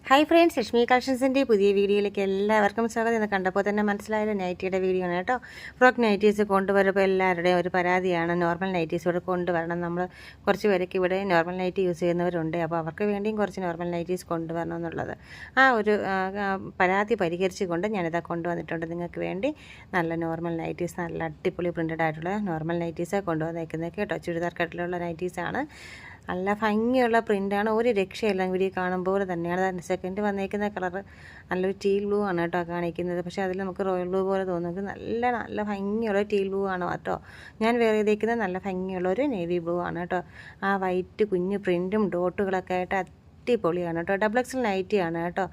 Hi friends, Lakshmi കളക്ഷൻസിൻ്റെ പുതിയ വീഡിയോയിലേക്ക് എല്ലാവർക്കും സ്വാഗതം. ഇന്ന് കണ്ടപ്പോൾ തന്നെ മനസ്സിലായാലും നൈറ്റിയുടെ വീഡിയോ ആണ് കേട്ടോ. ഫ്രോക്ക് നൈറ്റീസ് കൊണ്ടുവരുമ്പോൾ എല്ലാവരുടെയും ഒരു പരാതിയാണ്, നോർമൽ നൈറ്റീസ് ഇവിടെ കൊണ്ടുവരണം. നമ്മൾ കുറച്ച് പേരൊക്കെ ഇവിടെ നോർമൽ നൈറ്റി യൂസ് ചെയ്യുന്നവരുണ്ട്. അപ്പോൾ അവർക്ക് വേണ്ടിയും കുറച്ച് നോർമൽ നൈറ്റീസ് കൊണ്ടുവരണം എന്നുള്ളത് ആ ഒരു പരാതി പരിഹരിച്ചുകൊണ്ട് ഞാനിതാ കൊണ്ടുവന്നിട്ടുണ്ട്. നിങ്ങൾക്ക് വേണ്ടി നല്ല നോർമൽ നൈറ്റീസ്, നല്ല അടിപൊളി പ്രിൻറ്റഡ് ആയിട്ടുള്ള നോർമൽ നൈറ്റീസാണ് കൊണ്ടുവന്നേക്കുന്നത് കേട്ടോ. ചുരിദാർ കട്ടിലുള്ള നൈറ്റീസാണ്. നല്ല ഭംഗിയുള്ള പ്രിൻ്റാണ്, ഒരു രക്ഷയില്ല. വീഡിയോ കാണുമ്പോൾ തന്നെയാണ്. സെക്കൻഡ് വന്നേക്കുന്ന കളർ നല്ലൊരു ടീൽ ബ്ലൂ ആണ് കേട്ടോ കാണിക്കുന്നത്. പക്ഷേ അതിൽ നമുക്ക് റോയൽ ബ്ലൂ പോലെ തോന്നുന്നത് നല്ല ഭംഗിയുള്ള ടീൽ ബ്ലൂ ആണ് കേട്ടോ. ഞാൻ വേറെ ചെയ്തേക്കുന്നത് നല്ല ഭംഗിയുള്ളൊരു നേവി ബ്ലൂ ആണ് കേട്ടോ. ആ വൈറ്റ് കുഞ്ഞ് പ്രിൻറ്റും ഡോട്ടുകളൊക്കെ ആയിട്ട് അടിപൊളിയാണ് കേട്ടോ. ഡബിൾ എക്സൽ നൈറ്റിയാണ് കേട്ടോ.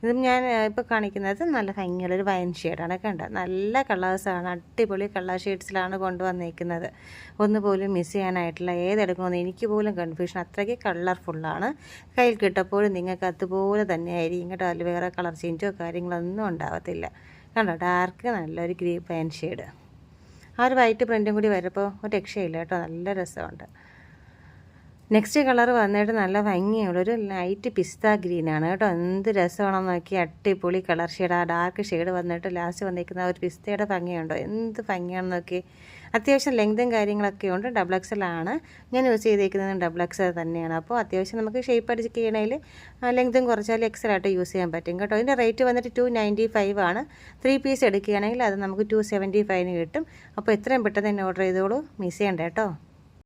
ഇതും ഞാൻ ഇപ്പോൾ കാണിക്കുന്നത് നല്ല ഭംഗിയുള്ളൊരു വൈൻ ഷെയ്ഡാണ്. കണ്ട നല്ല കളേഴ്സാണ്, അടിപൊളി കളർ ഷെയ്ഡ്സിലാണ് കൊണ്ടുവന്നിരിക്കുന്നത്. ഒന്നുപോലും മിസ് ചെയ്യാനായിട്ടില്ല. ഏതെടുക്കണമെന്ന് എനിക്ക് പോലും കൺഫ്യൂഷൻ, അത്രയ്ക്ക് കളർഫുള്ളാണ്. കയ്യിൽ കിട്ടപ്പോഴും നിങ്ങൾക്ക് അതുപോലെ തന്നെ ആയിരിക്കും കേട്ടോ. അതിൽ വേറെ കളർ ചേഞ്ചോ കാര്യങ്ങളൊന്നും ഉണ്ടാകത്തില്ല. കണ്ടോ, ഡാർക്ക് നല്ലൊരു വൈൻ ഷെയ്ഡ്. ആ ഒരു വൈറ്റ് പ്രിൻറ്റും കൂടി വരുമ്പോൾ ഒരു രക്ഷയില്ല കേട്ടോ. നല്ല രസമുണ്ട്. നെക്സ്റ്റ് കളർ വന്നിട്ട് നല്ല ഭംഗിയുള്ളൊരു ലൈറ്റ് പിസ്ത ഗ്രീനാണ് കേട്ടോ. എന്ത് രസമാണെന്ന് നോക്കി, അടിപൊളി കളർ ഷെയ്ഡ്. ആ ഡാർക്ക് ഷെയ്ഡ് വന്നിട്ട് ലാസ്റ്റ് വന്നിരിക്കുന്ന ഒരു പിസ്തയുടെ ഭംഗിയുണ്ടോ, എന്ത് ഭംഗിയാണെന്ന് നോക്കി. അത്യാവശ്യം ലെങ്തും കാര്യങ്ങളൊക്കെ ഉണ്ട്. ഡബിൾ എക്സലാണ് ഞാൻ യൂസ് ചെയ്തേക്കുന്നത്, ഡബിൾ എക്സൽ തന്നെയാണ്. അപ്പോൾ അത്യാവശ്യം നമുക്ക് ഷേപ്പ് അടിച്ച് ചെയ്യണമെങ്കിൽ ലെങ്തും കുറച്ചാൽ എക്സലായിട്ട് യൂസ് ചെയ്യാൻ പറ്റും കേട്ടോ. ഇതിൻ്റെ റേറ്റ് വന്നിട്ട് 295 ആണ്. 3 പീസ് എടുക്കുകയാണെങ്കിൽ അത് നമുക്ക് 275 കിട്ടും. അപ്പോൾ എത്രയും പെട്ടെന്ന് തന്നെ ഓർഡർ ചെയ്തോളൂ, മിസ് ചെയ്യണ്ട കേട്ടോ.